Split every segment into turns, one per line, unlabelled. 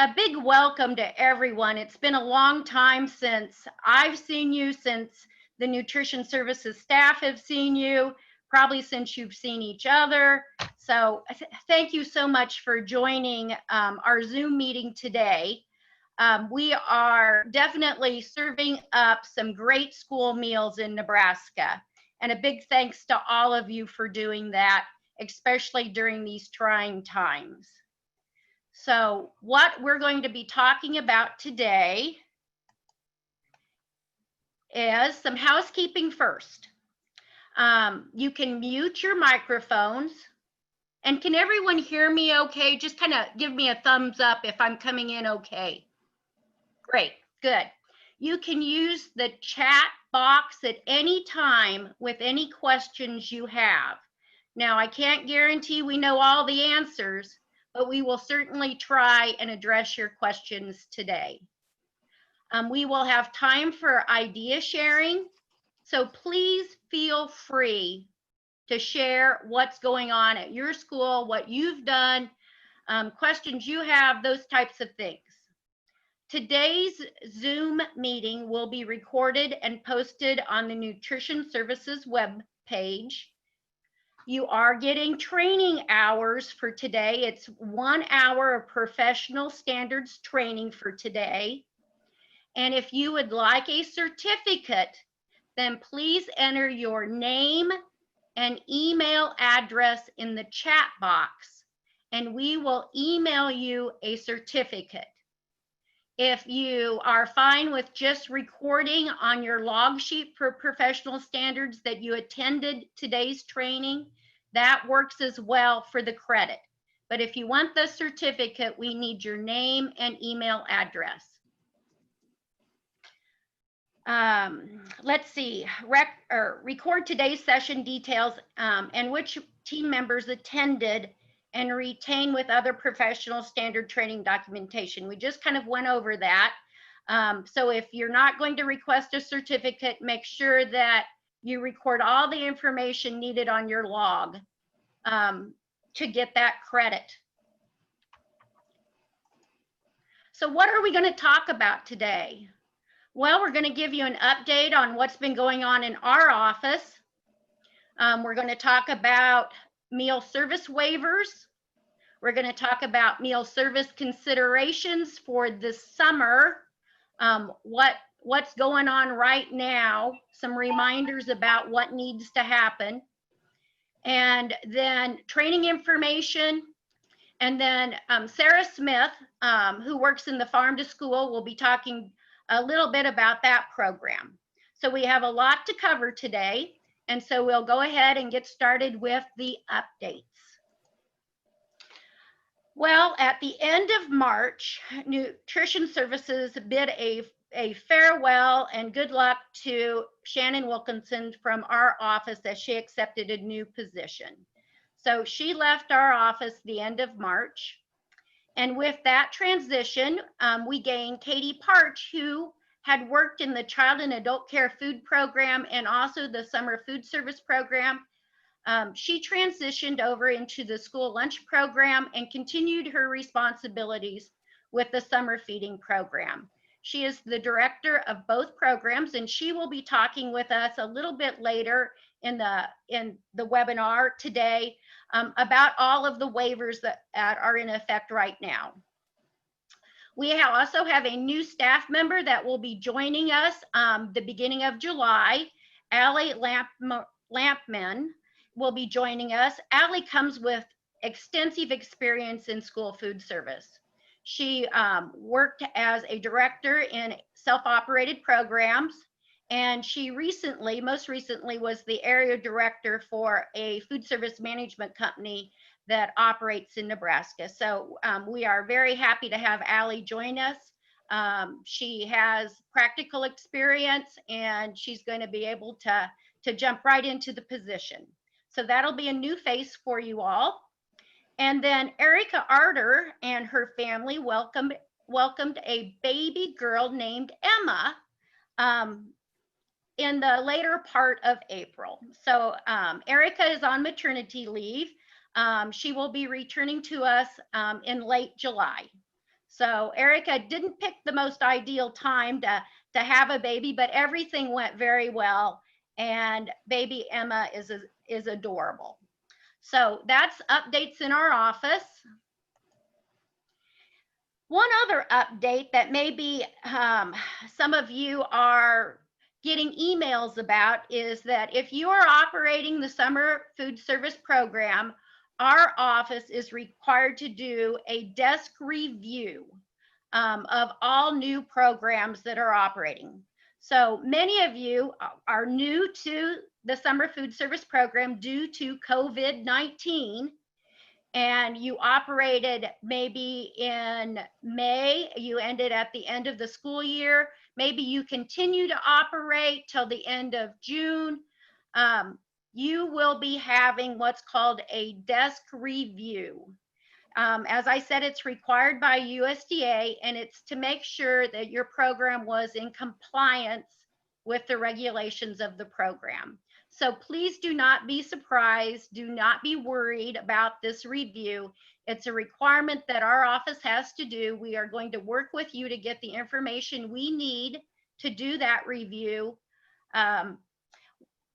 A big welcome to everyone. It's been a long time since I've seen you, since the Nutrition Services staff have seen you, probably since you've seen each other. So thank you so much for joining our Zoom meeting today. We are definitely serving up some great school meals in Nebraska. And a big thanks to all of you for doing that, especially during these trying times. So what we're going to be talking about today is some housekeeping first. You can mute your microphones. And can everyone hear me okay? Just kind of give me a thumbs up if I'm coming in okay. Great, good. You can use the chat box at any time with any questions you have. Now, I can't guarantee we know all the answers, but we will certainly try and address your questions today. We will have time for idea sharing, so please feel free to share what's going on at your school, what you've done, questions you have, those types of things. Today's Zoom meeting will be recorded and posted on the Nutrition Services web page. You are getting training hours for today. It's 1 hour of professional standards training for today. And if you would like a certificate, then please enter your name and email address in the chat box, and we will email you a certificate. If you are fine with just recording on your log sheet for professional standards that you attended today's training, that works as well for the credit. But if you want the certificate, we need your name and email address. Let's see, record today's session details and which team members attended, and retain with other professional standard training documentation. We just kind of went over that. So if you're not going to request a certificate, make sure that you record all the information needed on your log to get that credit. So what are we going to talk about today? Well, we're going to give you an update on what's been going on in our office. We're going to talk about meal service waivers. We're going to talk about meal service considerations for this summer, what's going on right now, some reminders about what needs to happen, and then training information. And then Sarah Smith, who works in the Farm to School, will be talking a little bit about that program. So we have a lot to cover today, and so we'll go ahead and get started with the updates. Well, at the end of March, Nutrition Services bid a farewell and good luck to Shannon Wilkinson from our office as she accepted a new position. So she left our office the end of March. And with that transition, we gained Katie Parch, who had worked in the Child and Adult Care Food Program and also the Summer Food Service Program. She transitioned over into the school lunch program and continued her responsibilities with the summer feeding program. She is the director of both programs, and she will be talking with us a little bit later in the webinar today about all of the waivers that are in effect right now. We also have a new staff member that will be joining us the beginning of July. Allie Lampman will be joining us. Allie comes with extensive experience in school food service. She worked as a director in self-operated programs, and she most recently was the area director for a food service management company that operates in Nebraska. So we are very happy to have Allie join us. She has practical experience, and she's going to be able to jump right into the position. So that'll be a new face for you all. And then Erica Arter and her family welcomed a baby girl named Emma in the later part of April. So Erica is on maternity leave. She will be returning to us in late July. So Erica didn't pick the most ideal time to have a baby, but everything went very well. And baby Emma is adorable. So that's updates in our office. One other update that maybe some of you are getting emails about is that if you are operating the summer food service program, our office is required to do a desk review of all new programs that are operating. So many of you are new to the summer food service program due to COVID-19. And you operated maybe in May, you ended at the end of the school year. Maybe you continue to operate till the end of June. You will be having what's called a desk review. As I said, it's required by USDA, and it's to make sure that your program was in compliance with the regulations of the program. So please do not be surprised. Do not be worried about this review. It's a requirement that our office has to do. We are going to work with you to get the information we need to do that review.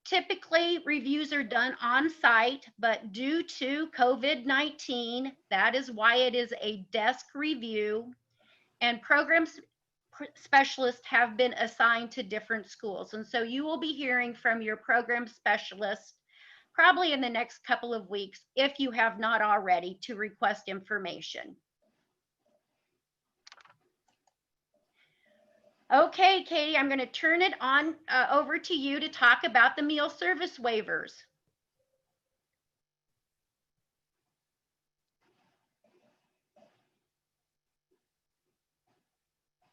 Typically, reviews are done on site, but due to COVID-19, that is why it is a desk review. And programs specialists have been assigned to different schools. And so you will be hearing from your program specialist probably in the next couple of weeks, if you have not already, to request information. Okay, Katie, I'm going to turn it on over to you to talk about the meal service waivers.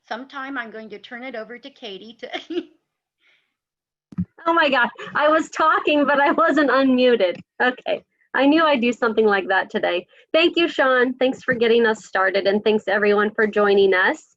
Sometime I'm going to turn it over to Katie to.
Oh my gosh, I was talking, but I wasn't unmuted. Okay, I knew I'd do something like that today. Thank you, Sean. Thanks for getting us started, and thanks everyone for joining us.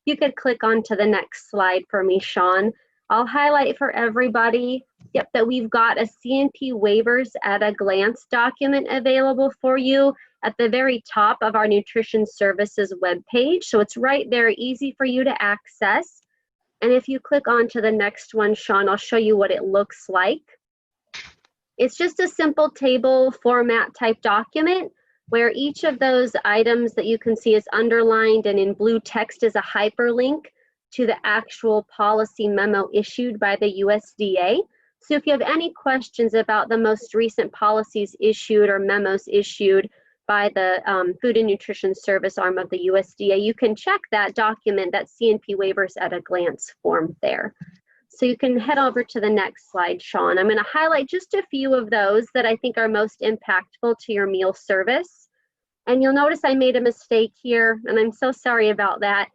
You could click on to the next slide for me, Sean. I'll highlight for everybody, yep, that we've got a CNP waivers at a glance document available for you at the very top of our Nutrition Services webpage. So it's right there, easy for you to access. And if you click on to the next one, Sean, I'll show you what it looks like. It's just a simple table format type document where each of those items that you can see is underlined and in blue text is a hyperlink to the actual policy memo issued by the USDA. So if you have any questions about the most recent policies issued or memos issued by the Food and Nutrition Service arm of the USDA, you can check that document, that CNP waivers at a glance form there. So you can head over to the next slide, Sean. I'm going to highlight just a few of those that I think are most impactful to your meal service. And you'll notice I made a mistake here, and I'm so sorry about that.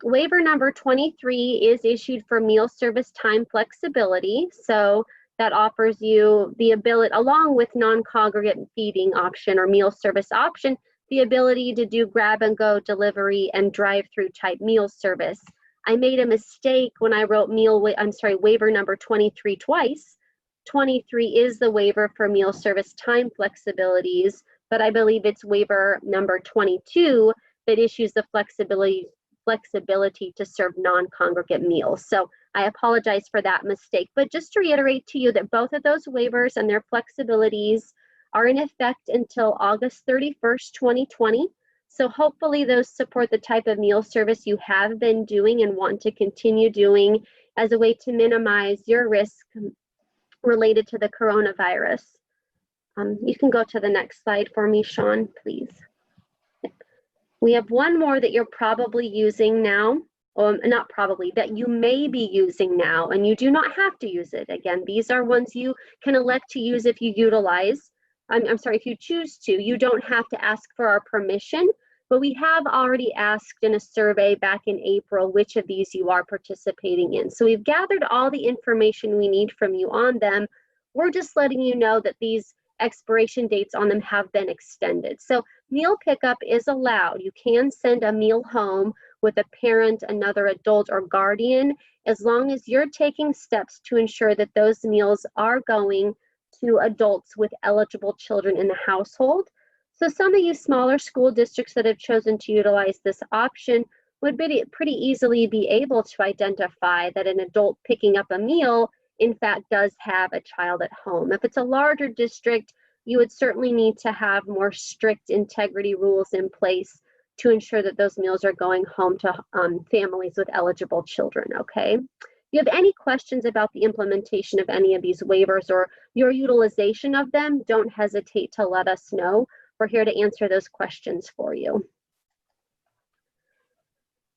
Waiver number 23 is issued for meal service time flexibility. So that offers you the ability, along with non-congregate feeding option or meal service option, the ability to do grab and go delivery and drive-through type meal service. I made a mistake when I wrote waiver number 23 twice. 23 is the waiver for meal service time flexibilities, but I believe it's waiver number 22 that issues the flexibility to serve non-congregate meals. So I apologize for that mistake, but just to reiterate to you that both of those waivers and their flexibilities are in effect until August 31st, 2020. So hopefully those support the type of meal service you have been doing and want to continue doing as a way to minimize your risk related to the coronavirus. You can go to the next slide for me, Sean, please. We have one more that you're probably using now, not probably, that you may be using now, and you do not have to use it. Again, these are ones you can elect to use if you utilize. If you choose to. You don't have to ask for our permission, but we have already asked in a survey back in April which of these you are participating in. So we've gathered all the information we need from you on them. We're just letting you know that these expiration dates on them have been extended. So meal pickup is allowed. You can send a meal home with a parent, another adult, or guardian, as long as you're taking steps to ensure that those meals are going to adults with eligible children in the household. So some of you smaller school districts that have chosen to utilize this option would pretty easily be able to identify that an adult picking up a meal, in fact, does have a child at home. If it's a larger district, you would certainly need to have more strict integrity rules in place to ensure that those meals are going home to families with eligible children, okay? If you have any questions about the implementation of any of these waivers or your utilization of them, don't hesitate to let us know. We're here to answer those questions for you.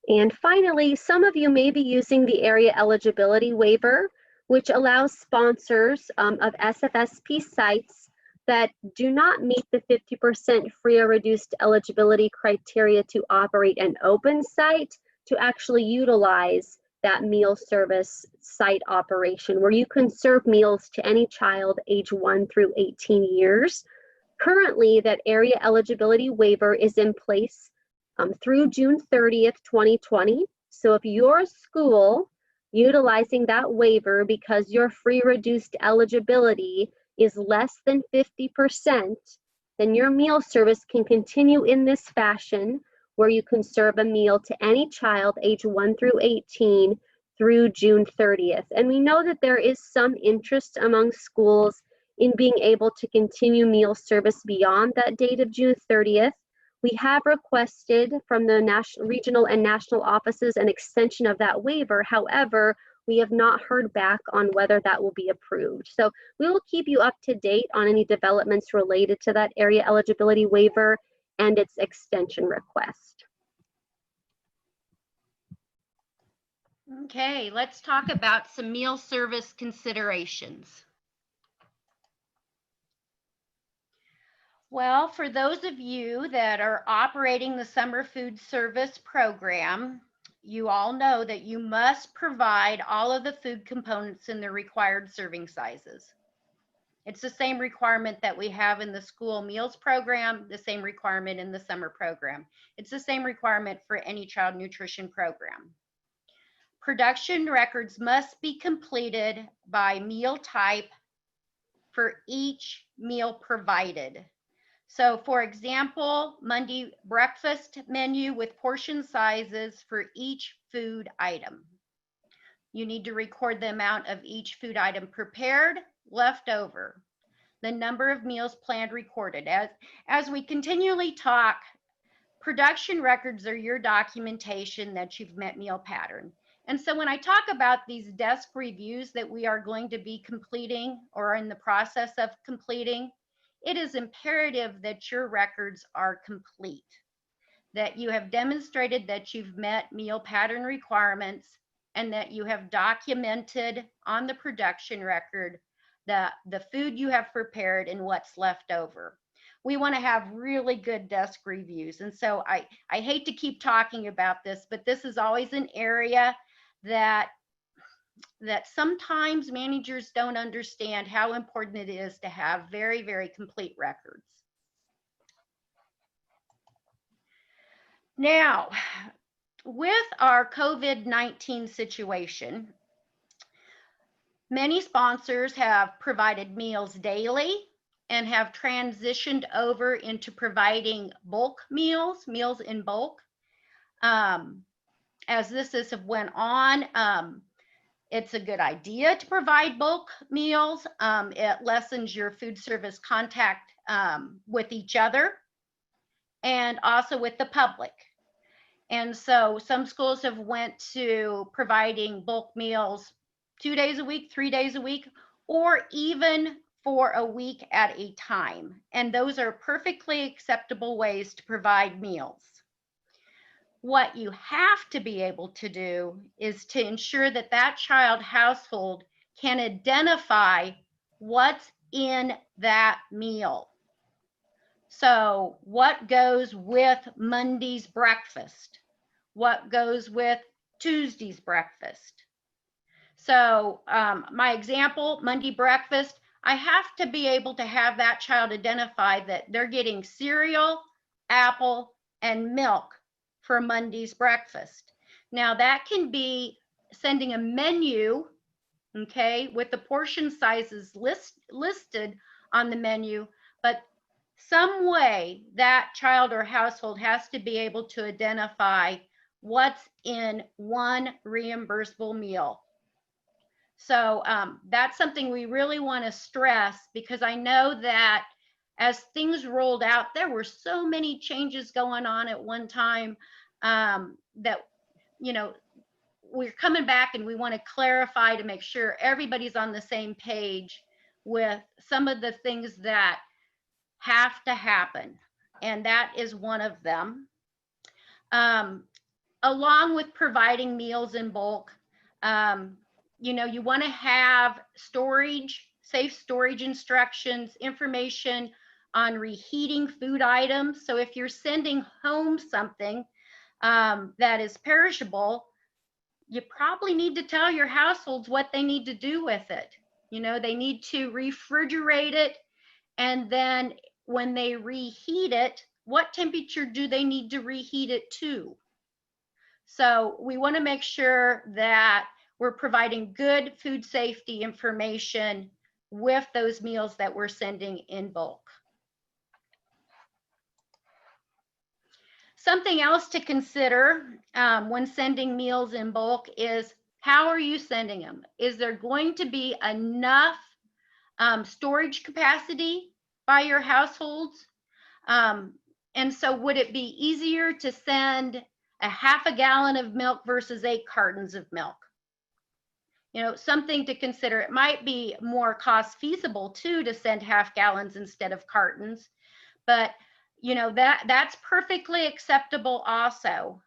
And finally, some of you may be using the area eligibility waiver, which allows sponsors of SFSP sites that do not meet the 50% free or reduced eligibility criteria to operate an open site to actually utilize that meal service site operation, where you can serve meals to any child age 1 through 18 years. Currently, that area eligibility waiver is in place through June 30th, 2020. So if your school utilizing that waiver because your free reduced eligibility is less than 50%, then your meal service can continue in this fashion, where you can serve a meal to any child age 1 through 18 through June 30th. And we know that there is some interest among schools in being able to continue meal service beyond that date of June 30th. We have requested from the regional and national offices an extension of that waiver. However, we have not heard back on whether that will be approved. So we will keep you up to date on any developments related to that area eligibility waiver and its extension request.
Okay, let's talk about some meal service considerations. Well, for those of you that are operating the summer food service program, you all know that you must provide all of the food components in the required serving sizes. It's the same requirement that we have in the school meals program, the same requirement in the summer program. It's the same requirement for any child nutrition program. Production records must be completed by meal type for each meal provided. So for example, Monday breakfast menu with portion sizes for each food item. You need to record the amount of each food item prepared, left over, the number of meals planned recorded. As we continually talk, production records are your documentation that you've met meal pattern. And so when I talk about these desk reviews that we are going to be completing or in the process of completing, it is imperative that your records are complete, that you have demonstrated that you've met meal pattern requirements, and that you have documented on the production record the food you have prepared and what's left over. We want to have really good desk reviews. And so I hate to keep talking about this, but this is always an area that sometimes managers don't understand how important it is to have very, very complete records. Now, with our COVID-19 situation, many sponsors have provided meals daily and have transitioned over into providing bulk meals in bulk. As this has went on, it's a good idea to provide bulk meals. It lessens your food service contact with each other and also with the public. And so some schools have went to providing bulk meals 2 days a week, 3 days a week, or even for a week at a time. And those are perfectly acceptable ways to provide meals. What you have to be able to do is to ensure that that child household can identify what's in that meal. So what goes with Monday's breakfast? What goes with Tuesday's breakfast? So my example, Monday breakfast, I have to be able to have that child identify that they're getting cereal, apple, and milk for Monday's breakfast. Now that can be sending a menu, okay, with the portion sizes listed on the menu, but some way that child or household has to be able to identify what's in one reimbursable meal. So that's something we really want to stress, because I know that as things rolled out, there were so many changes going on at one time that, you know, we're coming back and we want to clarify to make sure everybody's on the same page with some of the things that have to happen. And that is one of them. Along with providing meals in bulk, you want to have storage, safe storage instructions, information on reheating food items. So if you're sending home something that is perishable, you probably need to tell your households what they need to do with it. They need to refrigerate it, and then when they reheat it, what temperature do they need to reheat it to? So we want to make sure that we're providing good food safety information with those meals that we're sending in bulk. Something else to consider when sending meals in bulk is, how are you sending them? Is there going to be enough storage capacity by your households? And so would it be easier to send a half a gallon of milk versus 8 cartons of milk? Something to consider. It might be more cost feasible too to send half gallons instead of cartons, but that's perfectly acceptable also.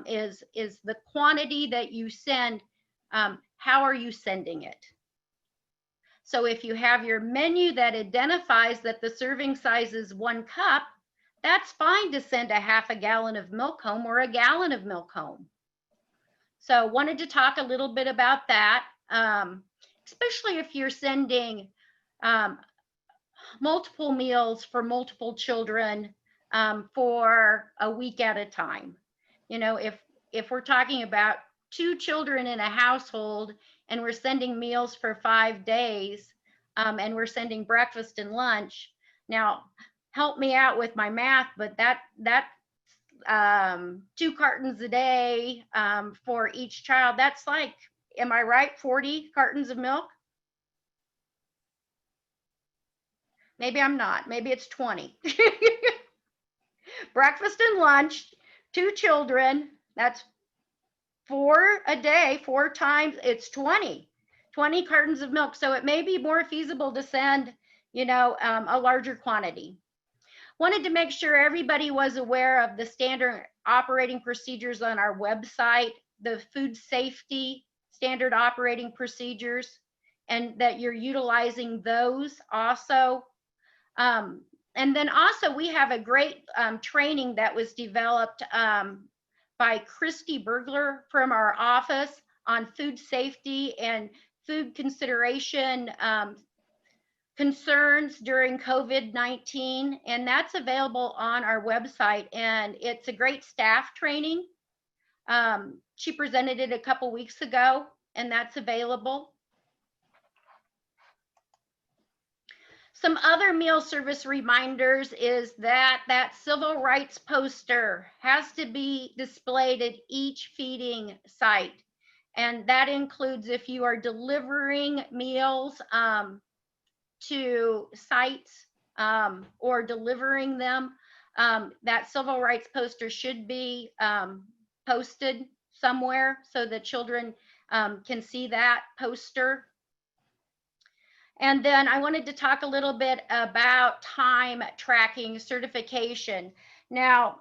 Is the quantity that you send, how are you sending it? So if you have your menu that identifies that the serving size is 1 cup, that's fine to send a half a gallon of milk home or a gallon of milk home. So wanted to talk a little bit about that, especially if you're sending multiple meals for multiple children for a week at a time. If we're talking about 2 children in a household and we're sending meals for 5 days, and we're sending breakfast and lunch. Now, help me out with my math, but that's 2 cartons a day for each child. That's like, am I right, 40 cartons of milk? Maybe I'm not. Maybe it's 20. Breakfast and lunch, 2 children, that's 4 a day, 4 times, it's 20 cartons of milk. So it may be more feasible to send, a larger quantity. Wanted to make sure everybody was aware of the standard operating procedures on our website, the food safety standard operating procedures, and that you're utilizing those also. And then also we have a great training that was developed by Christy Bergler from our office on food safety and food consideration concerns during COVID-19, and that's available on our website, and it's a great staff training. She presented it a couple weeks ago, and that's available. Some other meal service reminders is that civil rights poster has to be displayed at each feeding site. And that includes if you are delivering meals to sites or delivering them, that civil rights poster should be posted somewhere so that children can see that poster. And then I wanted to talk a little bit about time tracking certification. Now,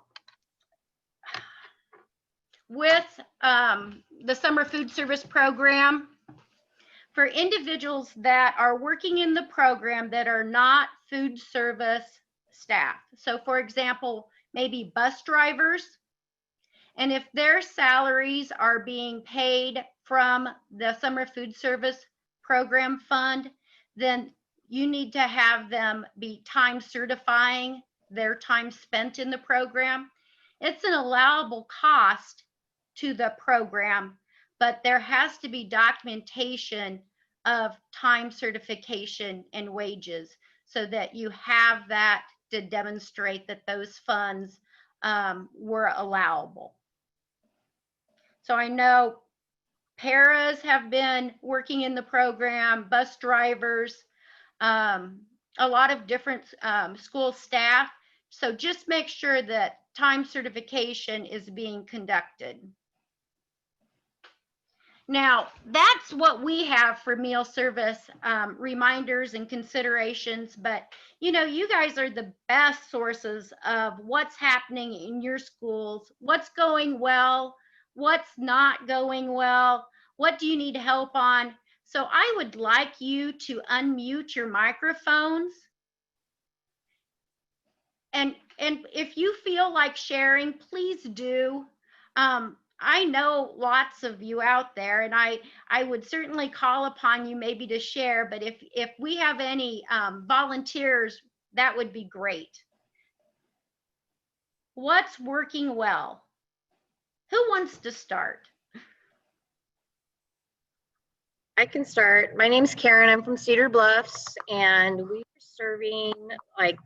with the Summer Food Service Program, for individuals that are working in the program that are not food service staff. So for example, maybe bus drivers, and if their salaries are being paid from the Summer Food Service Program Fund, then you need to have them be time certifying their time spent in the program. It's an allowable cost to the program, but there has to be documentation of time certification and wages so that you have that to demonstrate that those funds were allowable. So I know paras have been working in the program, bus drivers, a lot of different school staff. So just make sure that time certification is being conducted. Now, that's what we have for meal service reminders and considerations. But, you know, you guys are the best sources of what's happening in your schools, what's going well, what's not going well, what do you need help on. So I would like you to unmute your microphones. And if you feel like sharing, please do. I know lots of you out there, and I would certainly call upon you maybe to share, but if we have any volunteers, that would be great. What's working well? Who wants to start?
I can start. My name's Karen. I'm from Cedar Bluffs, and we're serving like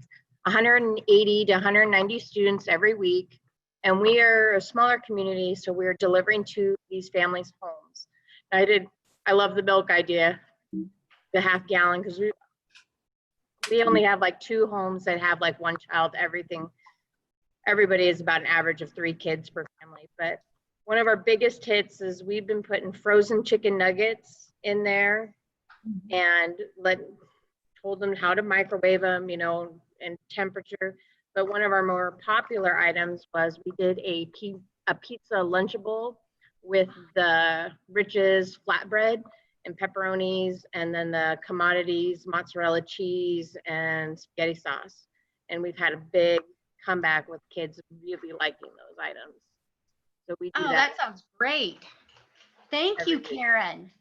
180 to 190 students every week. And we are a smaller community, so we're delivering to these families' homes. I love the milk idea, the half gallon, because we only have like 2 homes that have like 1 child. Everybody is about an average of 3 kids per family. But one of our biggest hits is we've been putting frozen chicken nuggets in there and told them how to microwave them, you know, and temperature. But one of our more popular items was we did a pizza Lunchable with the Riches flatbread and pepperonis, and then the commodities, mozzarella cheese and spaghetti sauce. And we've had a big comeback with kids really liking those items. So we do that.
That sounds great. Thank you, Karen.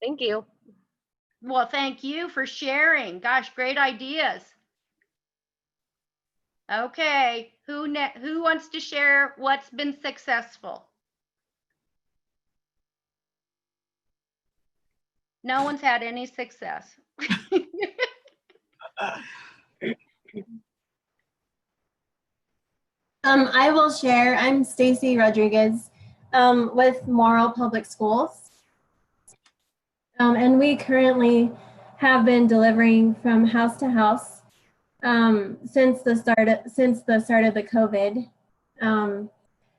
Thank you.
Well, thank you for sharing. Gosh, great ideas. Okay, who wants to share what's been successful? No one's had any success.
I will share. I'm Stacy Rodriguez with Morrow Public Schools. And we currently have been delivering from house to house since the start of the COVID. And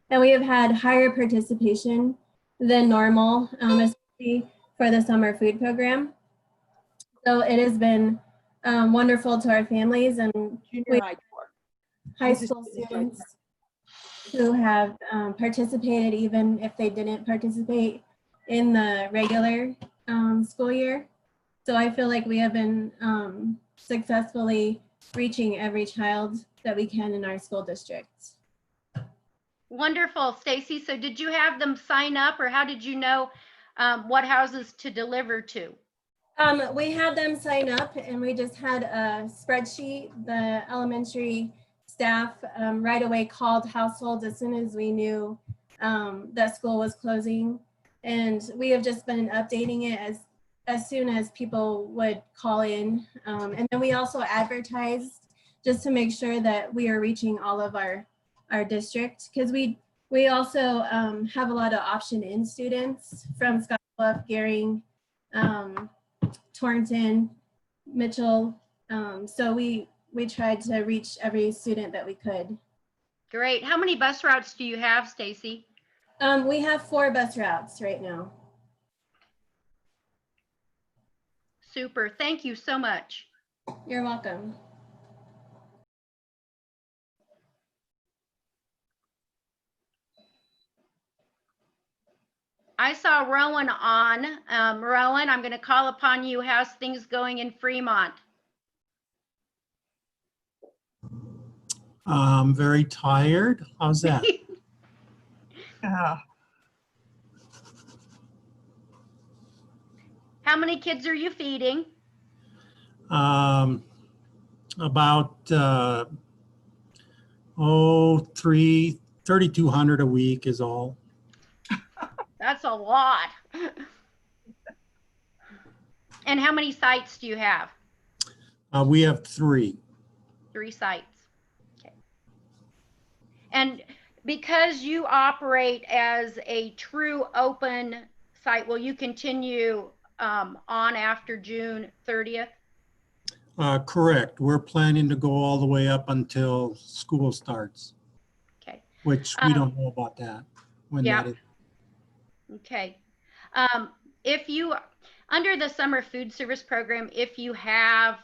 we have had higher participation than normal, especially for the summer food program. So it has been wonderful to our families, and high school students who have participated even if they didn't participate in the regular school year. So I feel like we have been successfully reaching every child that we can in our school district.
Wonderful, Stacy. So did you have them sign up, or how did you know what houses to deliver to?
We had them sign up, and we just had a spreadsheet. The elementary staff right away called households as soon as we knew that school was closing. And we have just been updating it as soon as people would call in. And then we also advertised just to make sure that we are reaching all of our district, because we also have a lot of option-in students from Scottsbluff, Gering, Torrington, Mitchell. So we tried to reach every student that we could.
Great. How many bus routes do you have, Stacy?
We have 4 bus routes right now.
Super. Thank you so much.
You're welcome.
I saw Rowan on. Rowan, I'm going to call upon you. How's things going in Fremont?
I'm very tired. How's that?
Yeah.
How many kids are you feeding?
About 3,200 a week is all.
That's a lot. And how many sites do you have?
We have 3.
3 sites. Okay. And because you operate as a true open site, will you continue on after June 30th?
Correct. We're planning to go all the way up until school starts,
Okay.
which we don't know about that, when
Yeah.
that is.
Okay. If you, under the summer food service program, if you have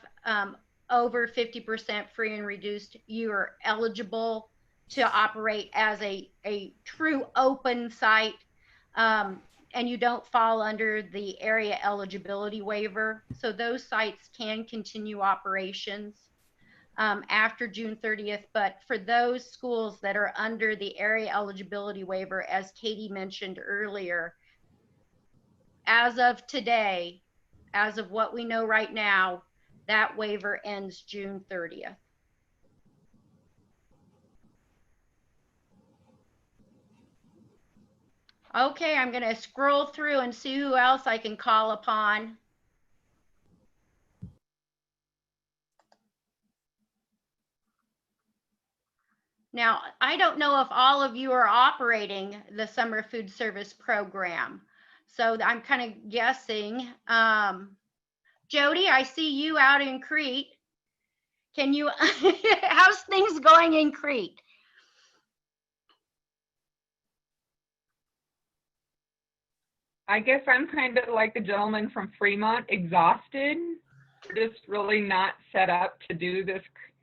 over 50% free and reduced, you are eligible to operate as a true open site, and you don't fall under the area eligibility waiver. So those sites can continue operations after June 30th. But for those schools that are under the area eligibility waiver, as Katie mentioned earlier, as of today, as of what we know right now, that waiver ends June 30th. Okay, I'm going to scroll through and see who else I can call upon. Now, I don't know if all of you are operating the summer food service program, so I'm kind of guessing. Jody, I see you out in Crete. Can you, how's things going in Crete?
I guess I'm kind of like the gentleman from Fremont, exhausted. We're just really not set up to do this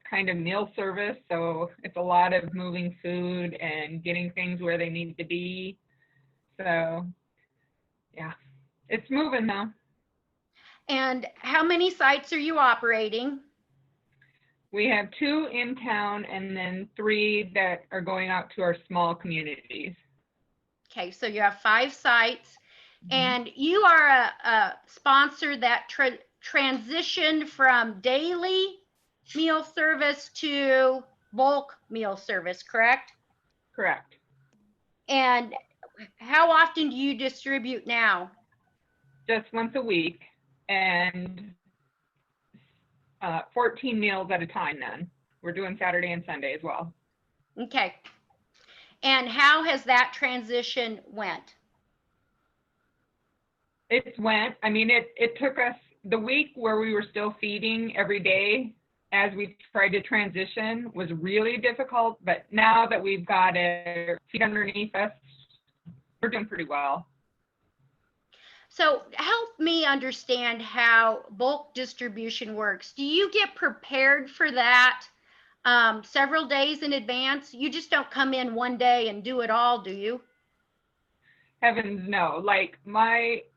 kind of meal service. So it's a lot of moving food and getting things where they need to be. So yeah, it's moving though.
And how many sites are you operating?
We have 2 in town and then 3 that are going out to our small communities.
Okay, so you have 5 sites. And you are a sponsor that transitioned from daily meal service to bulk meal service, correct?
Correct.
And how often do you distribute now?
Just once a week, and 14 meals at a time then. We're doing Saturday and Sunday as well.
Okay. And how has that transition went?
It went, I mean, it took us the week where we were still feeding every day as we tried to transition was really difficult, but now that we've got a feet underneath us, we're doing pretty well.
So help me understand how bulk distribution works. Do you get prepared for that several days in advance? You just don't come in one day and do it all, do you?
Heavens no. Like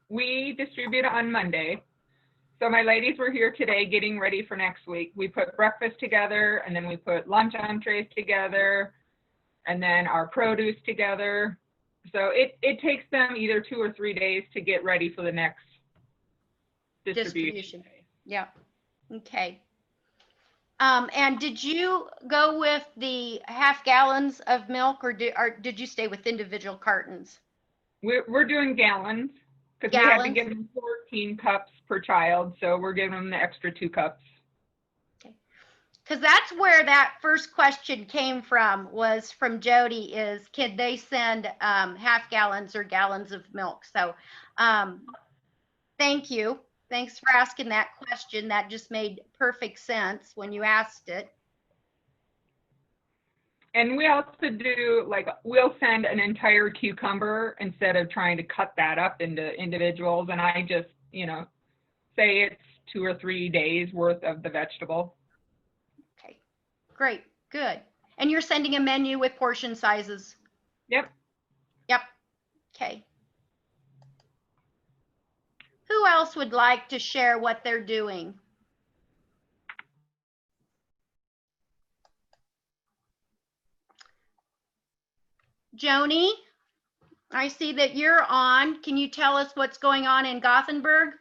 we distribute on Monday. So my ladies were here today getting ready for next week. We put breakfast together, and then we put lunch entrees together, and then our produce together. So it takes them either 2 or 3 days to get ready for the next distribution.
Yeah. Okay. And did you go with the half gallons of milk, or did you stay with individual cartons?
We're doing gallons because we have to give them 14 cups per child. So we're giving them the extra 2 cups.
Okay. Because that's where that first question came from, was from Jody, is can they send half gallons or gallons of milk? So thank you. Thanks for asking that question. That just made perfect sense when you asked it.
And we also do, like, we'll send an entire cucumber instead of trying to cut that up into individuals. And I just, you know, say it's 2 or 3 days worth of the vegetable.
Okay, great, good. And you're sending a menu with portion sizes?
Yep.
Yep, okay. Who else would like to share what they're doing? Joni, I see that you're on. Can you tell us what's going on in Gothenburg?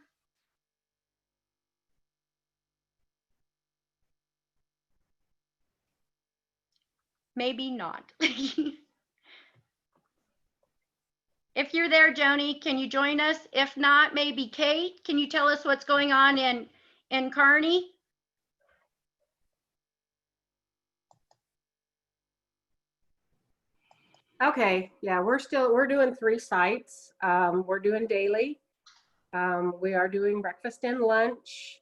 Maybe not. If you're there, Joni, can you join us? If not, maybe Kate, can you tell us what's going on in Kearney?
Okay, yeah, we're doing 3 sites. We're doing daily. We are doing breakfast and lunch.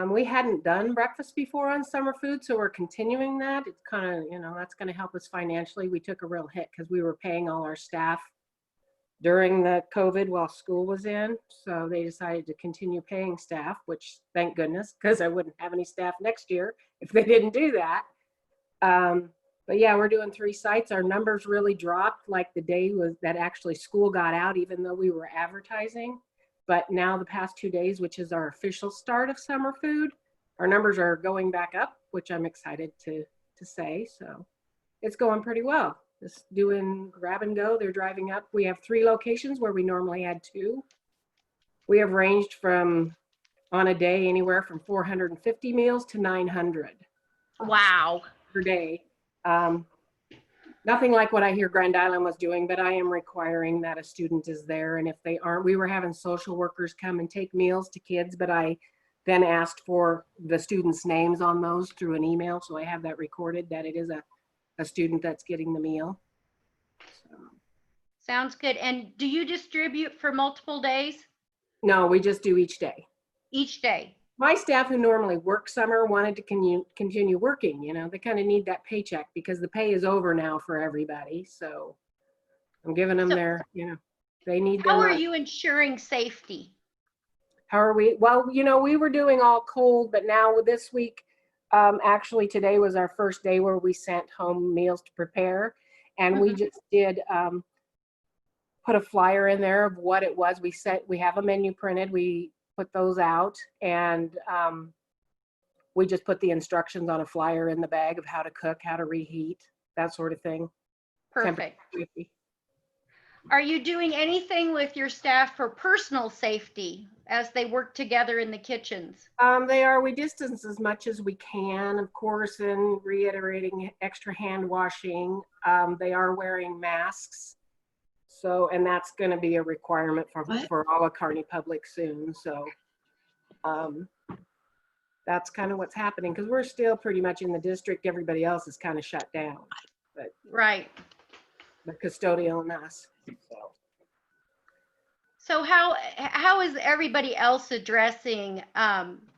We hadn't done breakfast before on summer food, so we're continuing that. It's kind of, that's going to help us financially. We took a real hit because we were paying all our staff during the COVID while school was in. So they decided to continue paying staff, which thank goodness, because I wouldn't have any staff next year if they didn't do that. But yeah, we're doing 3 sites. Our numbers really dropped like the day was that actually school got out, even though we were advertising. But now the past 2 days, which is our official start of summer food, our numbers are going back up, which I'm excited to say. So it's going pretty well. Just doing grab and go. They're driving up. We have 3 locations where we normally had 2. We have ranged from on a day anywhere from 450 meals to 900
Wow.
per day. Nothing like what I hear Grand Island was doing, but I am requiring that a student is there. And if they aren't, we were having social workers come and take meals to kids, but I then asked for the students' names on those through an email. So I have that recorded that it is a student that's getting the meal. So,
Sounds good. And do you distribute for multiple days?
no, we just do each day.
Each day?
My staff who normally work summer wanted to continue working. They kind of need that paycheck because the pay is over now for everybody. So I'm giving them their, they need their
How are
money.
you ensuring safety?
How are we? Well, we were doing all cold, but now this week, actually today was our first day where we sent home meals to prepare. And we just did put a flyer in there of what it was. We have a menu printed. We put those out, and we just put the instructions on a flyer in the bag of how to cook, how to reheat, that sort of thing.
Perfect. Are you doing anything with your staff for personal safety as they work together in the kitchens?
We distance as much as we can, of course, and reiterating extra hand washing. They are wearing masks. So, and that's going to be a requirement for all of Kearney Public soon. So that's kind of what's happening because we're still pretty much in the district. Everybody else is kind of shut down. But
right.
The custodial and us.
So how is everybody else addressing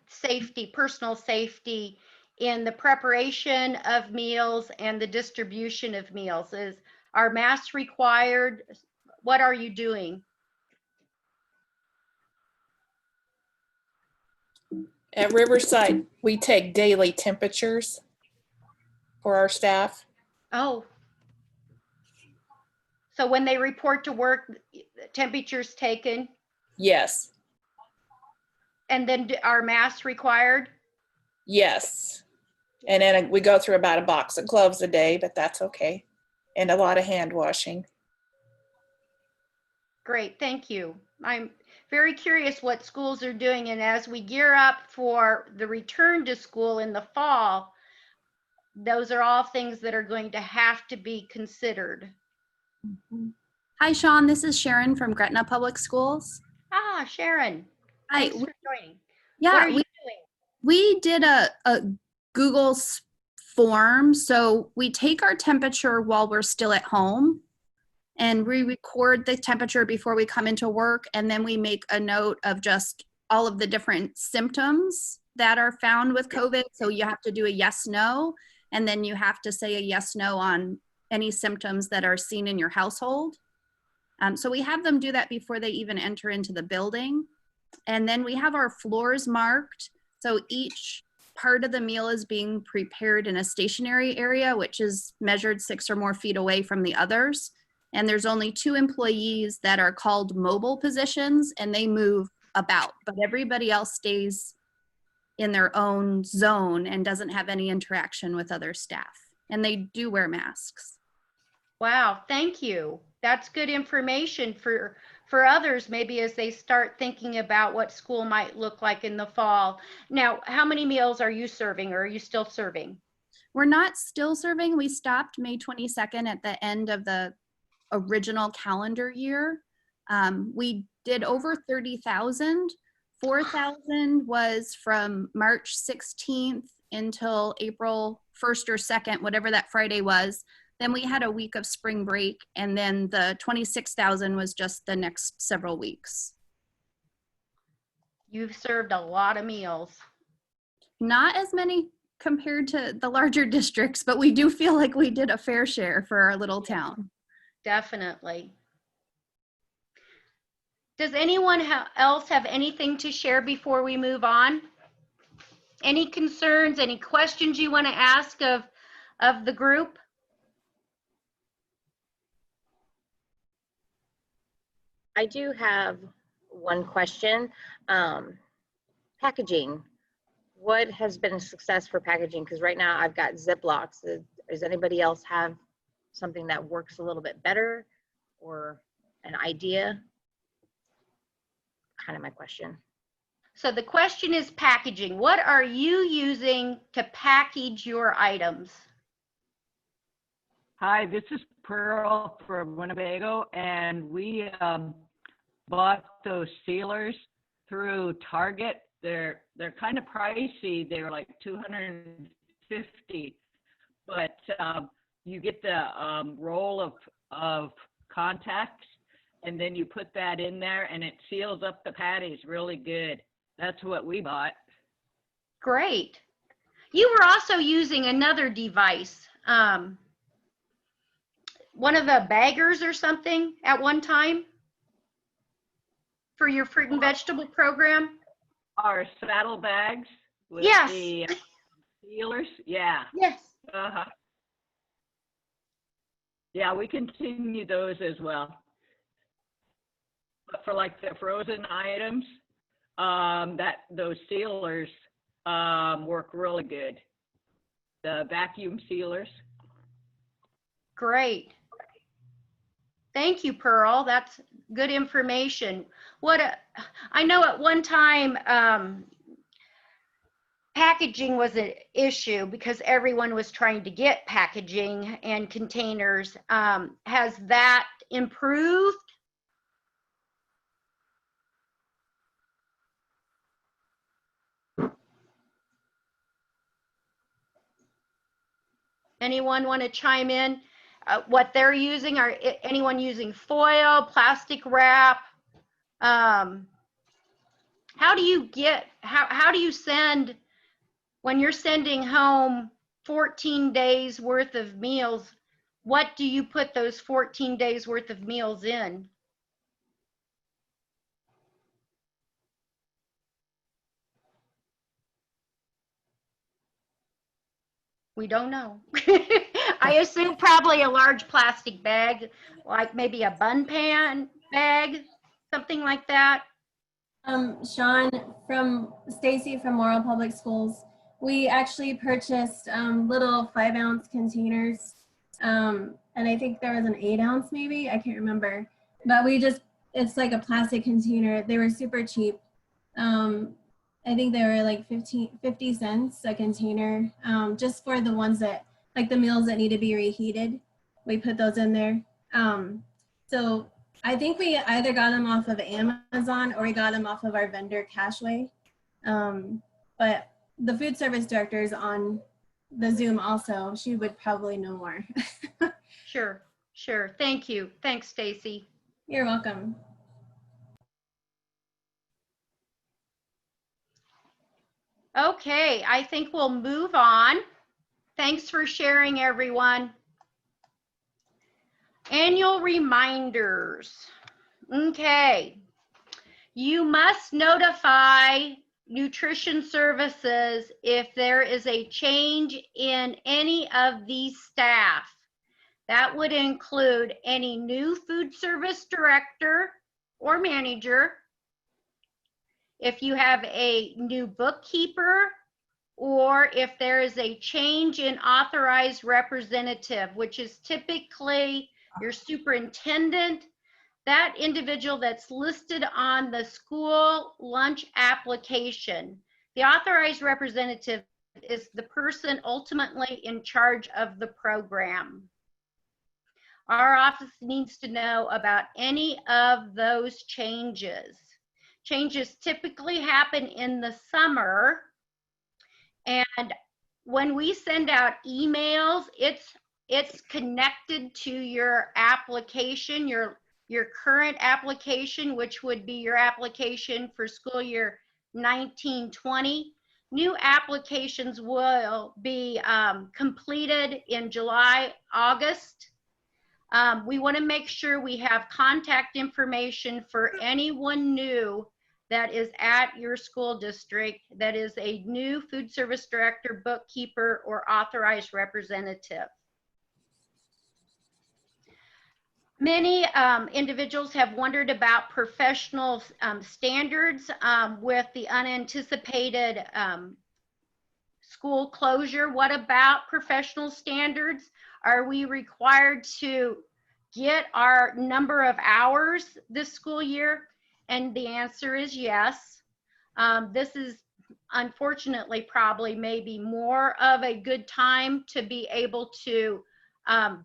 safety, personal safety in the preparation of meals and the distribution of meals? Are masks required? What are you doing?
At Riverside, we take daily temperatures for our staff.
Oh. So when they report to work, temperatures taken?
Yes.
And then are masks required?
Yes. And then we go through about a box of gloves a day, but that's okay. And a lot of hand washing.
Great, thank you. I'm very curious what schools are doing, and as we gear up for the return to school in the fall, those are all things that are going to have to be considered.
Hi, Sean. This is Sharon from Gretna Public Schools.
Ah, Sharon.
Hi.
Thanks for joining.
Yeah,
what are you doing?
We did a Google form. So we take our temperature while we're still at home, and we record the temperature before we come into work, and then we make a note of just all of the different symptoms that are found with COVID. So you have to do a yes, no, and then you have to say a yes, no on any symptoms that are seen in your household. So we have them do that before they even enter into the building. And then we have our floors marked. So each part of the meal is being prepared in a stationary area, which is measured 6 or more feet away from the others. And there's only 2 employees that are called mobile positions, and they move about, but everybody else stays in their own zone and doesn't have any interaction with other staff. And they do wear masks.
Wow, thank you. That's good information for others, maybe as they start thinking about what school might look like in the fall. Now, how many meals are you serving, or are you still serving?
We're not still serving. We stopped May 22nd at the end of the original calendar year. We did over 30,000. 4,000 was from March 16th until April 1st or 2nd, whatever that Friday was. Then we had a week of spring break, and then the 26,000 was just the next several weeks.
You've served a lot of meals.
Not as many compared to the larger districts, but we do feel like we did a fair share for our little town.
Definitely. Does anyone else have anything to share before we move on? Any concerns, any questions you want to ask of the group?
I do have one question. Packaging. What has been a success for packaging? Because right now I've got Ziplocs. Does anybody else have something that works a little bit better or an idea? Kind of my question.
So the question is packaging. What are you using to package your items?
Hi, this is Pearl from Winnebago, and we bought those sealers through Target. They're kind of pricey. They were like $250, but you get the roll of contacts, and then you put that in there, and it seals up the patties really good. That's what we bought.
Great. You were also using another device, one of the baggers or something at one time for your fruit and vegetable program?
Our saddle bags with
Yes.
the sealers. Yeah.
Yes.
Uh-huh. Yeah, we continue those as well. But for like the frozen items, those sealers work really good. The vacuum sealers.
Great. Thank you, Pearl. That's good information. I know at one time packaging was an issue because everyone was trying to get packaging and containers. Has that improved? Anyone want to chime in? What they're using? Are anyone using foil, plastic wrap? How do you send, when you're sending home 14 days worth of meals, what do you put those 14 days worth of meals in? We don't know. I assume probably a large plastic bag, like maybe a bun pan bag, something like that.
Sean, from Stacy from Morrill Public Schools, we actually purchased little 5-ounce containers, and I think there was an 8-ounce maybe, I can't remember, but it's like a plastic container. They were super cheap. I think they were like 50 cents a container, just for the ones that, like the meals that need to be reheated. We put those in there. So I think we either got them off of Amazon or we got them off of our vendor Cashway. But the food service director is on the Zoom also. She would probably know more.
Sure. Thank you. Thanks, Stacy.
You're welcome.
Okay, I think we'll move on. Thanks for sharing, everyone. Annual reminders. Okay. You must notify Nutrition Services if there is a change in any of these staff. That would include any new food service director or manager, if you have a new bookkeeper, or if there is a change in authorized representative, which is typically your superintendent, that individual that's listed on the school lunch application. The authorized representative is the person ultimately in charge of the program. Our office needs to know about any of those changes. Changes typically happen in the summer, and when we send out emails, It's connected to your application, your current application, which would be your application for school year 1920. New applications will be completed in July, August. We want to make sure we have contact information for anyone new that is at your school district that is a new food service director, bookkeeper, or authorized representative. Many individuals have wondered about professional standards with the unanticipated school closure. What about professional standards? Are we required to get our number of hours this school year? And the answer is yes. This is unfortunately probably maybe more of a good time to be able to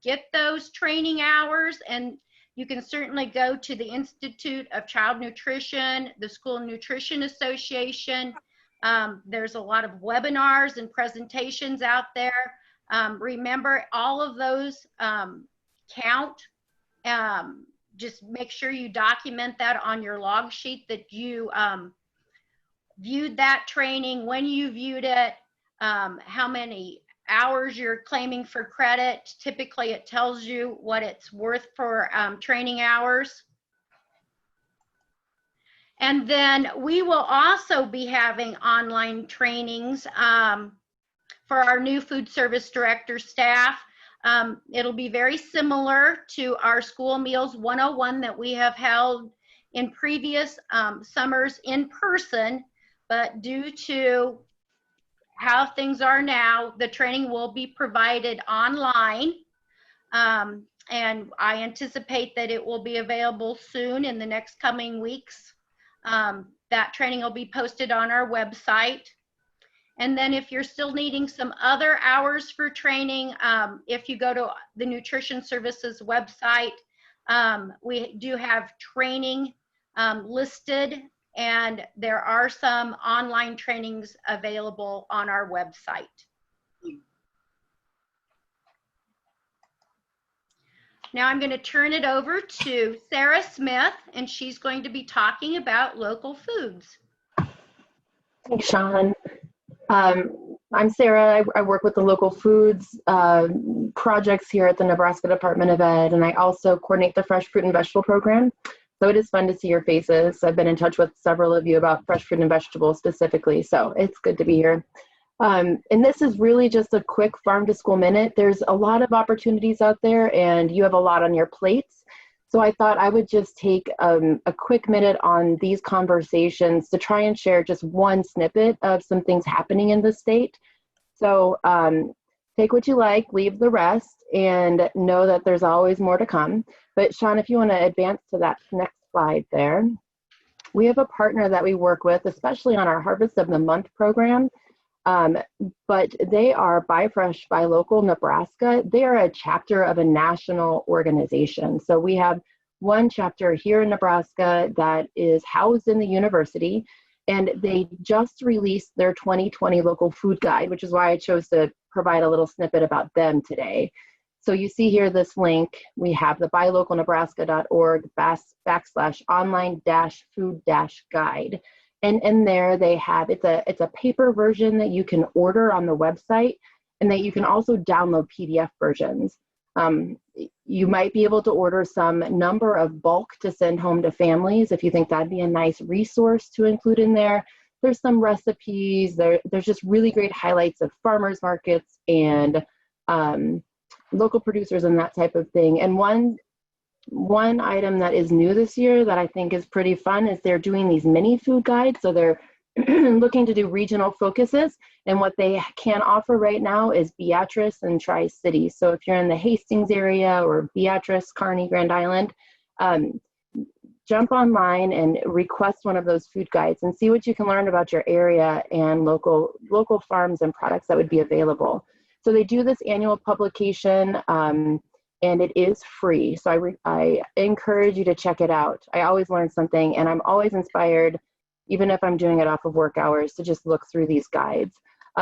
get those training hours. And you can certainly go to the Institute of Child Nutrition, the School Nutrition Association. There's a lot of webinars and presentations out there. Remember, all of those count. Just make sure you document that on your log sheet that you viewed that training, when you viewed it, how many hours you're claiming for credit. Typically, it tells you what it's worth for training hours. And then we will also be having online trainings for our new food service director staff. It'll be very similar to our School Meals 101 that we have held in previous summers in person, but due to how things are now, the training will be provided online. And I anticipate that it will be available soon in the next coming weeks. That training will be posted on our website. And then if you're still needing some other hours for training, if you go to the Nutrition Services website, we do have training listed, and there are some online trainings available on our website. Now I'm going to turn it over to Sarah Smith, and she's going to be talking about local foods.
Thanks, Sean. I'm Sarah. I work with the local foods projects here at the Nebraska Department of Ed, and I also coordinate the Fresh Fruit and Vegetable Program. So it is fun to see your faces. I've been in touch with several of you about fresh fruit and vegetables specifically, so it's good to be here. And this is really just a quick farm to school minute. There's a lot of opportunities out there, and you have a lot on your plates. So I thought I would just take a quick minute on these conversations to try and share just one snippet of some things happening in the state. So take what you like, leave the rest, and know that there's always more to come. But Sean, if you want to advance to that next slide there. We have a partner that we work with, especially on our Harvest of the Month program. But they are Buy Fresh, Buy Local Nebraska. They are a chapter of a national organization. So we have one chapter here in Nebraska that is housed in the university, and they just released their 2020 local food guide, which is why I chose to provide a little snippet about them today. So you see here this link, we have the buylocalnebraska.org /online-food-guide. And in there they have, it's a paper version that you can order on the website, and that you can also download PDF versions. You might be able to order some number of bulk to send home to families if you think that'd be a nice resource to include in there. There's some recipes, there's just really great highlights of farmers markets and local producers and that type of thing. And one item that is new this year that I think is pretty fun is they're doing these mini food guides. So they're looking to do regional focuses, and what they can offer right now is Beatrice and Tri-Cities. So if you're in the Hastings area or Beatrice, Kearney, Grand Island, jump online and request one of those food guides and see what you can learn about your area and local farms and products that would be available. So they do this annual publication, and it is free. So I encourage you to check it out. I always learn something, and I'm always inspired, even if I'm doing it off of work hours, to just look through these guides.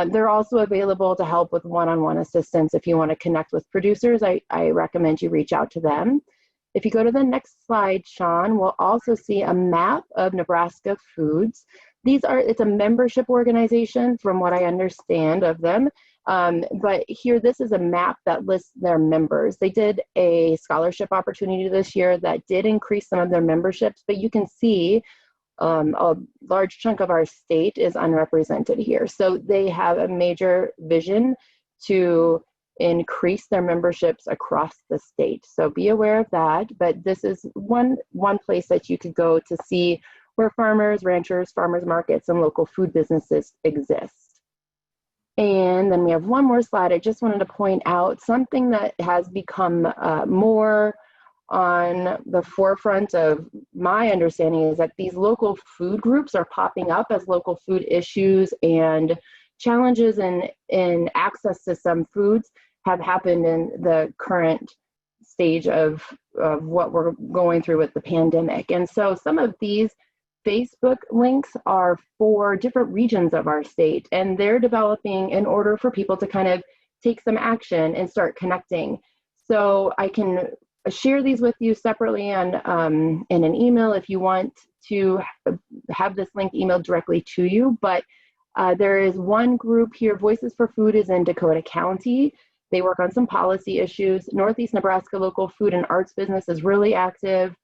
They're also available to help with one-on-one assistance. If you want to connect with producers, I recommend you reach out to them. If you go to the next slide, Sean, we'll also see a map of Nebraska Foods. It's a membership organization from what I understand of them. But here, this is a map that lists their members. They did a scholarship opportunity this year that did increase some of their memberships, but you can see a large chunk of our state is unrepresented here. So they have a major vision to increase their memberships across the state. So be aware of that. But this is one place that you could go to see where farmers, ranchers, farmers markets, and local food businesses exist. And then we have one more slide. I just wanted to point out something that has become more on the forefront of my understanding is that these local food groups are popping up as local food issues and challenges in access to some foods have happened in the current stage of what we're going through with the pandemic. And so some of these Facebook links are for different regions of our state, and they're developing in order for people to kind of take some action and start connecting. So I can share these with you separately and in an email if you want to have this link emailed directly to you. But there is one group here, Voices for Food is in Dakota County. They work on some policy issues. Northeast Nebraska Local Food and Arts Business is really active.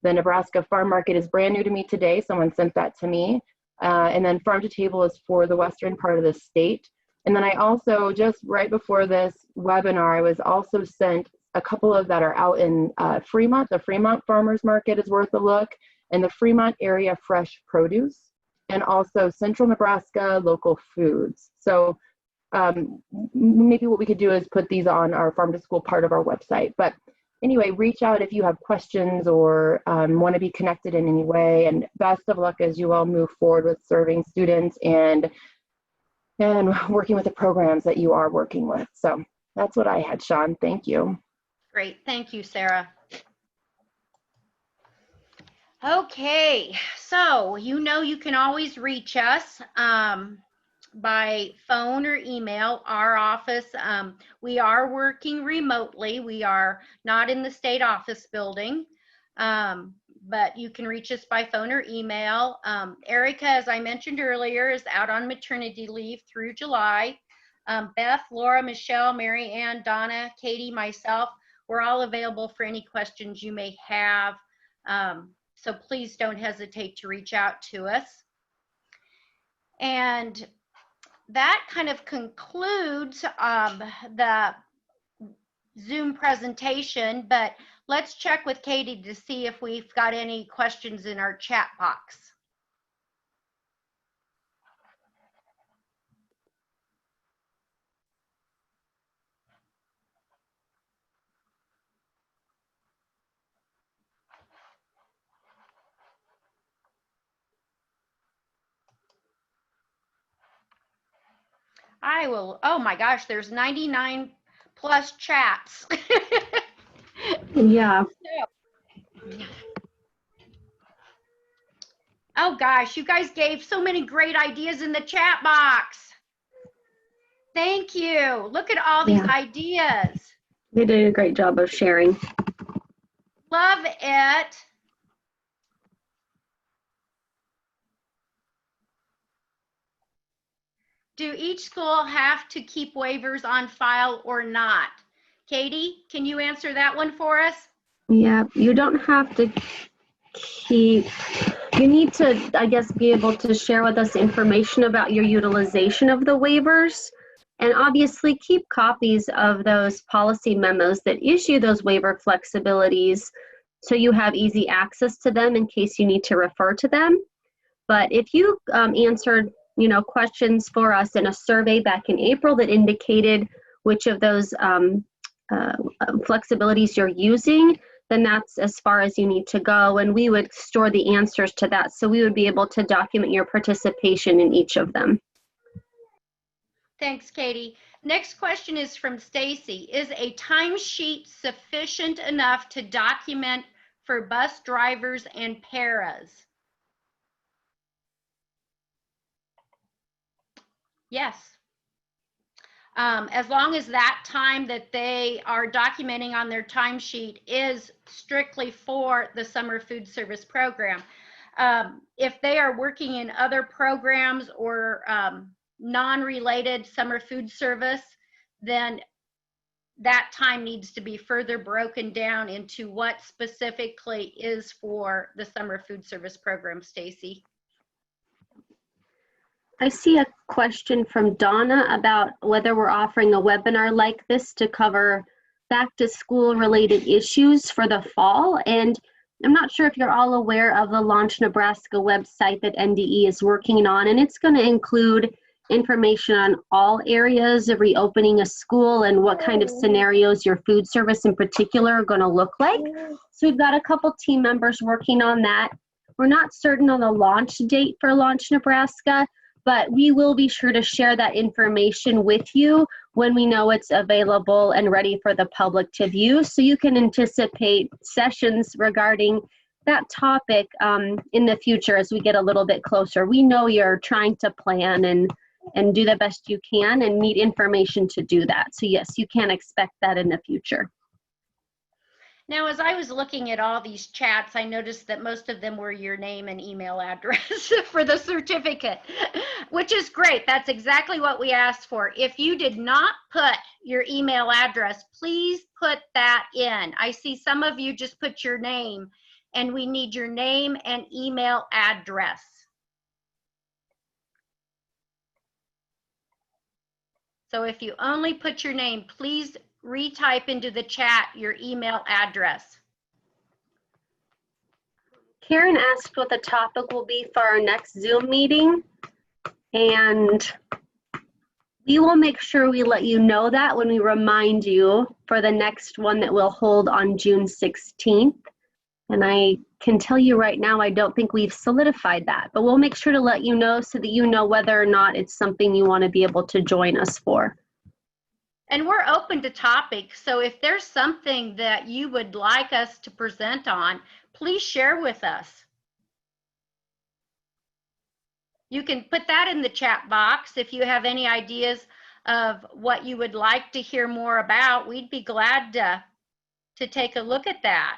The Nebraska Farm Market is brand new to me today. Someone sent that to me. And then Farm to Table is for the western part of the state. And then I also, just right before this webinar, I was also sent a couple of that are out in Fremont. The Fremont Farmers Market is worth a look, and the Fremont Area Fresh Produce, and also Central Nebraska Local Foods. So maybe what we could do is put these on our Farm to School part of our website. But anyway, reach out if you have questions or want to be connected in any way. And best of luck as you all move forward with serving students and working with the programs that you are working with. So that's what I had, Sean. Thank you.
Great. Thank you, Sarah. Okay, so you can always reach us by phone or email. Our office, we are working remotely. We are not in the state office building, but you can reach us by phone or email. Erica, as I mentioned earlier, is out on maternity leave through July. Beth, Laura, Michelle, Mary Ann, Donna, Katie, myself, we're all available for any questions you may have. So please don't hesitate to reach out to us. And that kind of concludes the Zoom presentation, but let's check with Katie to see if we've got any questions in our chat box. I will, oh my gosh, there's 99 plus chats.
Yeah.
Oh gosh, you guys gave so many great ideas in the chat box. Thank you. Look at all these ideas.
They did a great job of sharing.
Love it. Do each school have to keep waivers on file or not? Katie, can you answer that one for us?
Yeah, you don't have to keep, you need to, I guess, be able to share with us information about your utilization of the waivers, and obviously keep copies of those policy memos that issue those waiver flexibilities so you have easy access to them in case you need to refer to them. But if you answered questions for us in a survey back in April that indicated which of those flexibilities you're using, then that's as far as you need to go, and we would store the answers to that, so we would be able to document your participation in each of them.
Thanks, Katie. Next question is from Stacy. Is a timesheet sufficient enough to document for bus drivers and paras? Yes. As long as that time that they are documenting on their timesheet is strictly for the summer food service program. If they are working in other programs or non-related summer food service, then that time needs to be further broken down into what specifically is for the summer food service program, Stacy.
I see a question from Donna about whether we're offering a webinar like this to cover back to school related issues for the fall. And I'm not sure if you're all aware of the Launch Nebraska website that NDE is working on, and it's going to include information on all areas of reopening a school and what kind of scenarios your food service in particular are going to look like. So we've got a couple team members working on that. We're not certain on the launch date for Launch Nebraska, but we will be sure to share that information with you when we know it's available and ready for the public to view. So you can anticipate sessions regarding that topic in the future as we get a little bit closer. We know you're trying to plan and do the best you can and need information to do that. So yes, you can expect that in the future.
Now, as I was looking at all these chats, I noticed that most of them were your name and email address for the certificate, which is great. That's exactly what we asked for. If you did not put your email address, please put that in. I see some of you just put your name, and we need your name and email address. So if you only put your name, please retype into the chat your email address.
Karen asked what the topic will be for our next Zoom meeting, and we will make sure we let you know that when we remind you for the next one that we'll hold on June 16th. And I can tell you right now, I don't think we've solidified that, but we'll make sure to let you know so that you know whether or not it's something you want to be able to join us for.
And we're open to topics, so if there's something that you would like us to present on, please share with us. You can put that in the chat box if you have any ideas of what you would like to hear more about. We'd be glad to take a look at that.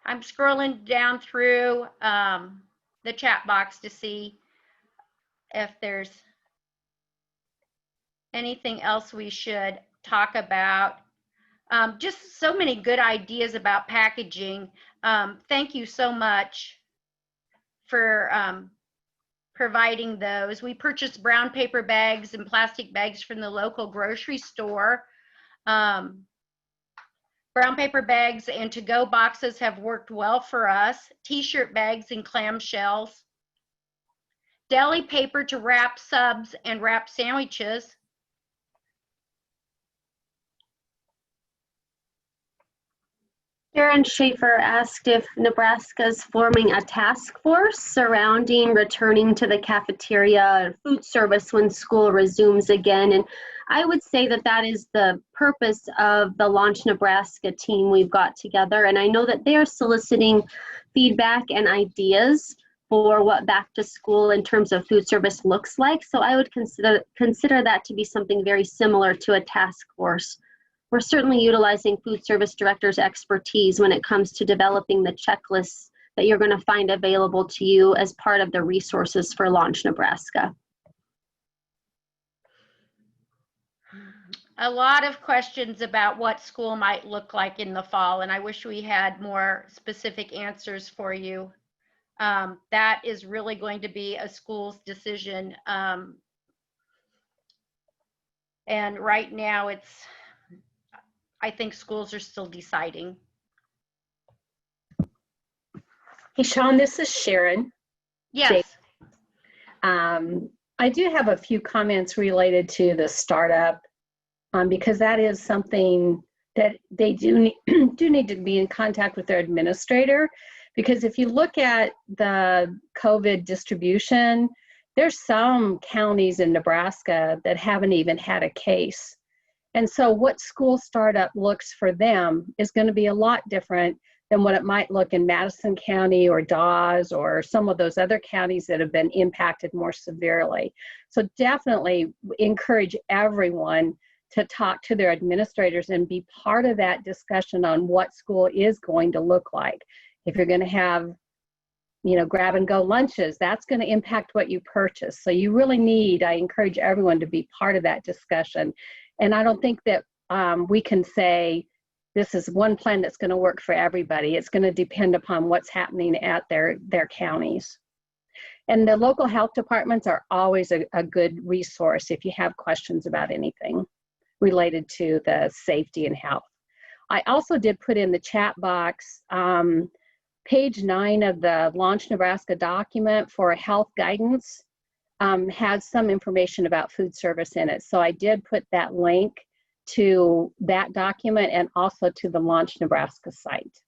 I'm scrolling down through the chat box to see if there's anything else we should talk about. Just so many good ideas about packaging. Thank you so much for providing those. We purchased brown paper bags and plastic bags from the local grocery store. Brown paper bags and to-go boxes have worked well for us. T-shirt bags and clamshells. Deli paper to wrap subs and wrap sandwiches.
Karen Schaefer asked if Nebraska is forming a task force surrounding returning to the cafeteria and food service when school resumes again. And I would say that that is the purpose of the Launch Nebraska team we've got together. And I know that they are soliciting feedback and ideas for what back to school in terms of food service looks like. So I would consider that to be something very similar to a task force. We're certainly utilizing food service directors' expertise when it comes to developing the checklists that you're going to find available to you as part of the resources for Launch Nebraska.
A lot of questions about what school might look like in the fall, and I wish we had more specific answers for you. That is really going to be a school's decision. And right now I think schools are still deciding.
Hey, Sean, this is Sharon.
Yes.
I do have a few comments related to the startup because that is something that they do need to be in contact with their administrator, because if you look at the COVID distribution, there's some counties in Nebraska that haven't even had a case. And so what school startup looks for them is going to be a lot different than what it might look in Madison County or Dawes or some of those other counties that have been impacted more severely. So definitely encourage everyone to talk to their administrators and be part of that discussion on what school is going to look like. If you're going to have, you know, grab and go lunches, that's going to impact what you purchase. So you really need, I encourage everyone to be part of that discussion. And I don't think that we can say this is one plan that's going to work for everybody. It's going to depend upon what's happening at their counties. And the local health departments are always a good resource if you have questions about anything related to the safety and health. I also did put in the chat box page 9 of the Launch Nebraska document for health guidance has some information about food service in it. So I did put that link to that document and also to the Launch Nebraska site.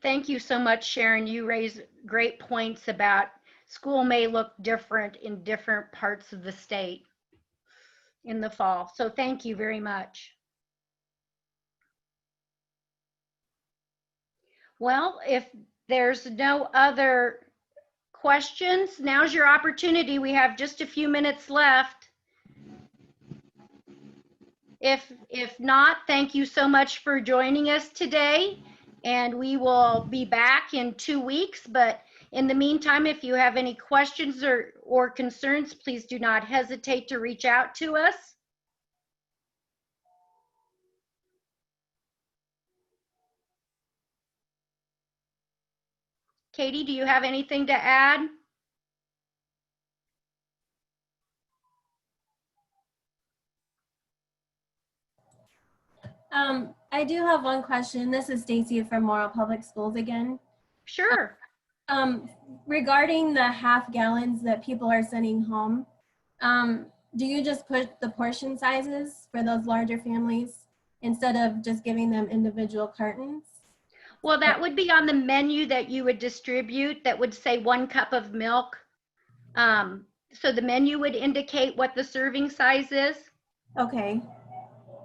Thank you so much, Sharon. You raise great points about school may look different in different parts of the state in the fall. So thank you very much. Well, if there's no other questions, now's your opportunity. We have just a few minutes left. If not, thank you so much for joining us today, and we will be back in 2 weeks. But in the meantime, if you have any questions or concerns, please do not hesitate to reach out to us. Katie, do you have anything to add?
I do have one question. This is Stacy from Morrow Public Schools again.
Sure.
Regarding the half gallons that people are sending home, do you just put the portion sizes for those larger families instead of just giving them individual cartons?
Well, that would be on the menu that you would distribute that would say 1 cup of milk. So the menu would indicate what the serving size is.
Okay.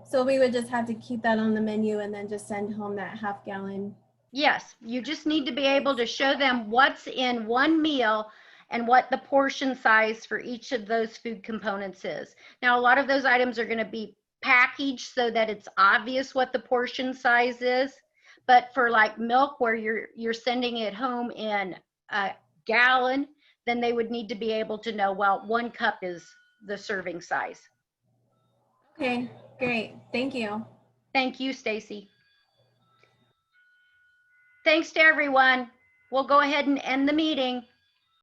So we would just have to keep that on the menu and then just send home that half gallon.
Yes, you just need to be able to show them what's in one meal and what the portion size for each of those food components is. Now, a lot of those items are going to be packaged so that it's obvious what the portion size is. But for like milk, where you're sending it home in a gallon, then they would need to be able to know, well, 1 cup is the serving size.
Okay, great. Thank you.
Thank you, Stacy. Thanks to everyone. We'll go ahead and end the meeting.